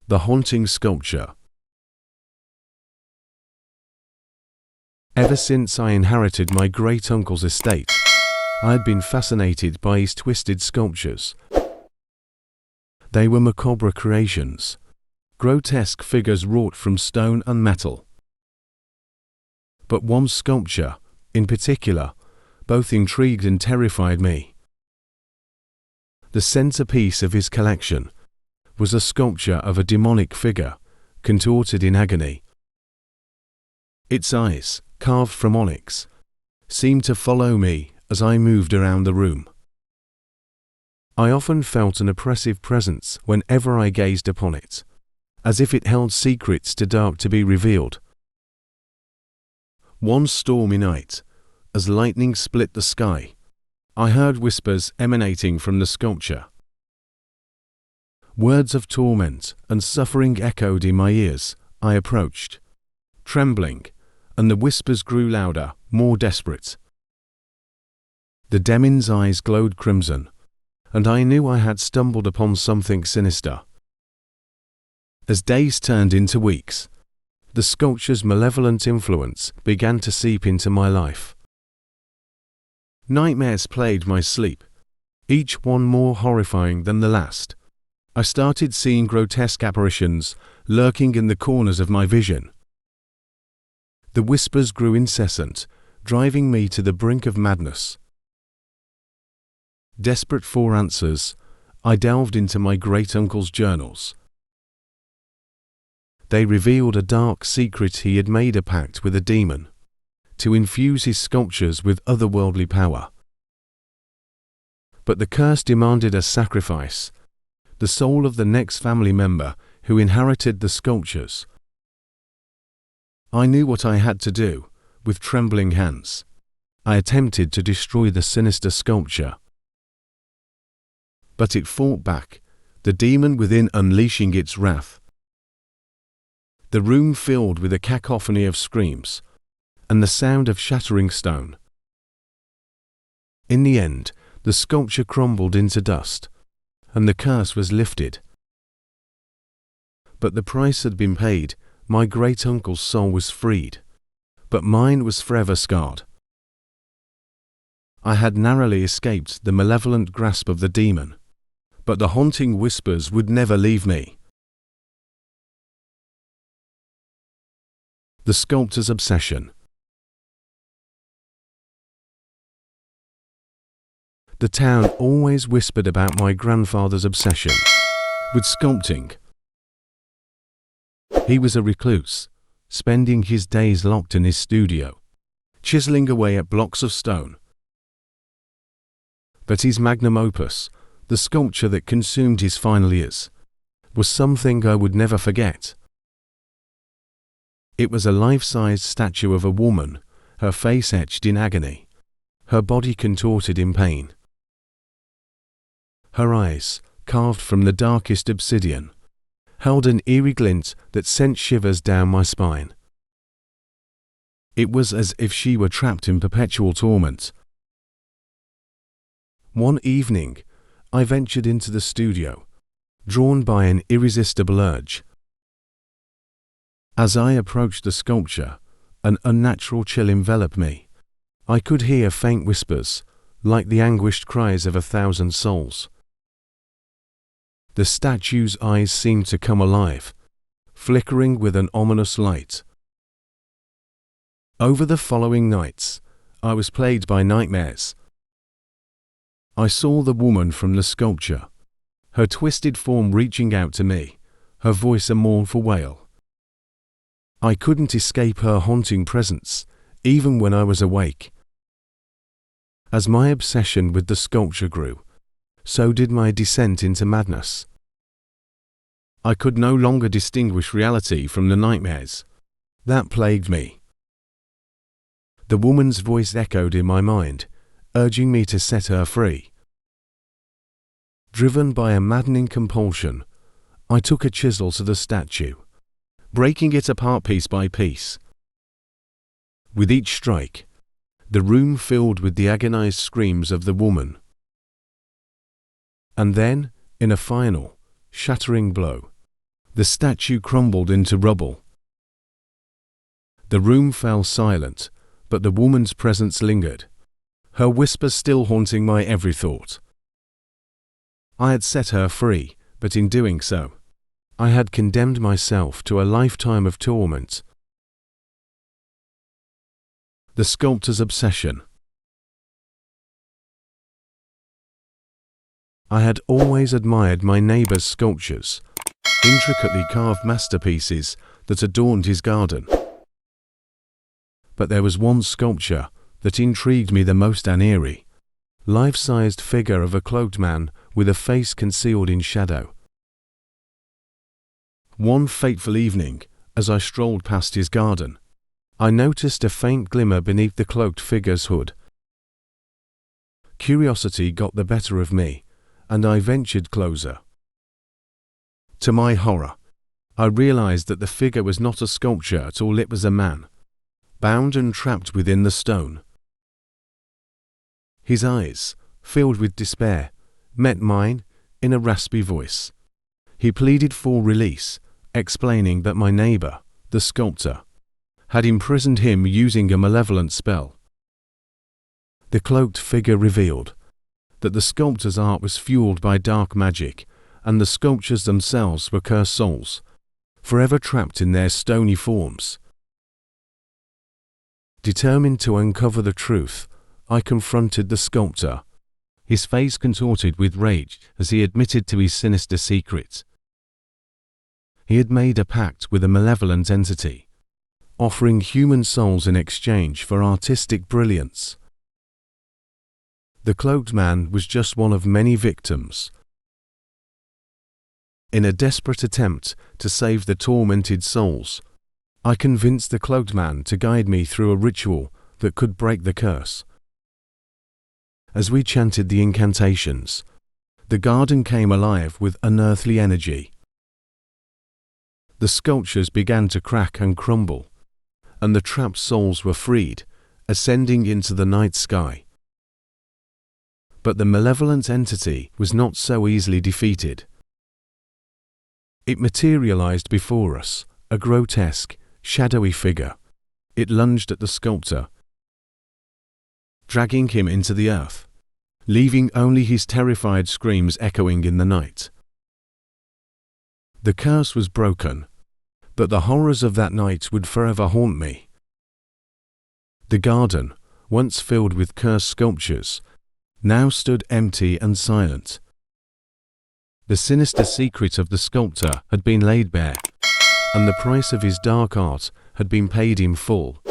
The haunting sculpture. Ever since I inherited my great-uncle's estate, I had been fascinated by his twisted sculptures. They were macabre creations, grotesque figures wrought from stone and metal. But one sculpture, in particular, both intrigued and terrified me. The centerpiece of his collection was a sculpture of a demonic figure, contorted in agony. Its eyes, carved from onyx, seemed to follow me as I moved around the room. I often felt an oppressive presence whenever I gazed upon it, as if it held secrets too dark to be revealed. One stormy night, as lightning split the sky, I heard whispers emanating from the sculpture. Words of torment and suffering echoed in my ears. I approached, trembling, and the whispers grew louder, more desperate. The demon's eyes glowed crimson, and I knew I had stumbled upon something sinister. As days turned into weeks, the sculpture's malevolent influence began to seep into my life. Nightmares plagued my sleep, each one more horrifying than the last. I started seeing grotesque apparitions lurking in the corners of my vision. The whispers grew incessant, driving me to the brink of madness. Desperate for answers, I delved into my great-uncle's journals. They revealed a dark secret: he had made a pact with a demon to infuse his sculptures with otherworldly power. But the curse demanded a sacrifice: the soul of the next family member who inherited the sculptures. I knew what I had to do. With trembling hands, I attempted to destroy the sinister sculpture. But it fought back, the demon within unleashing its wrath. The room filled with a cacophony of screams and the sound of shattering stone. In the end, the sculpture crumbled into dust, and the curse was lifted. But the price had been paid. My great-uncle's soul was freed, but mine was forever scarred. I had narrowly escaped the malevolent grasp of the demon, but the haunting whispers would never leave me. The sculptor's obsession. The town always whispered about my grandfather's obsession with sculpting. He was a recluse, spending his days locked in his studio, chiseling away at blocks of stone. But his magnum opus, the sculpture that consumed his final years, was something I would never forget. It was a life-sized statue of a woman, her face etched in agony, her body contorted in pain. Her eyes, carved from the darkest obsidian, held an eerie glint that sent shivers down my spine. It was as if she were trapped in perpetual torment. One evening, I ventured into the studio, drawn by an irresistible urge. As I approached the sculpture, an unnatural chill enveloped me. I could hear faint whispers, like the anguished cries of 1,000 souls. The statue's eyes seemed to come alive, flickering with an ominous light. Over the following nights, I was plagued by nightmares. I saw the woman from the sculpture, her twisted form reaching out to me, her voice a mournful wail. I couldn't escape her haunting presence, even when I was awake. As my obsession with the sculpture grew, so did my descent into madness. I could no longer distinguish reality from the nightmares that plagued me. The woman's voice echoed in my mind, urging me to set her free. Driven by a maddening compulsion, I took a chisel to the statue, breaking it apart piece by piece. With each strike, the room filled with the agonized screams of the woman. And then, in a final, shattering blow, The statue crumbled into rubble. The room fell silent, but the woman's presence lingered, her whisper still haunting my every thought. I had set her free, but in doing so, I had condemned myself to a lifetime of torment. The sculptor's obsession. I had always admired my neighbour's sculptures, intricately carved masterpieces that adorned his garden. But there was one sculpture that intrigued me the most, an eerie, life-sized figure of a cloaked man with a face concealed in shadow. One fateful evening, as I strolled past his garden, I noticed a faint glimmer beneath the cloaked figure's hood. Curiosity got the better of me, and I ventured closer. To my horror, I realized that the figure was not a sculpture at all, it was a man, bound and trapped within the stone. His eyes, filled with despair, met mine in a raspy voice. He pleaded for release, explaining that my neighbor, the sculptor, had imprisoned him using a malevolent spell. The cloaked figure revealed that the sculptor's art was fueled by dark magic, and the sculptures themselves were cursed souls, forever trapped in their stony forms. Determined to uncover the truth, I confronted the sculptor, his face contorted with rage as he admitted to his sinister secret. He had made a pact with a malevolent entity, offering human souls in exchange for artistic brilliance. The cloaked man was just one of many victims. In a desperate attempt to save the tormented souls, I convinced the cloaked man to guide me through a ritual that could break the curse. As we chanted the incantations, the garden came alive with unearthly energy. The sculptures began to crack and crumble, and the trapped souls were freed, ascending into the night sky. But the malevolent entity was not so easily defeated. It materialized before us, a grotesque, shadowy figure. It lunged at the sculptor, dragging him into the earth, leaving only his terrified screams echoing in the night. The curse was broken, but the horrors of that night would forever haunt me. The garden, once filled with cursed sculptures, now stood empty and silent. The sinister secret of the sculptor had been laid bare, and the price of his dark art had been paid in full.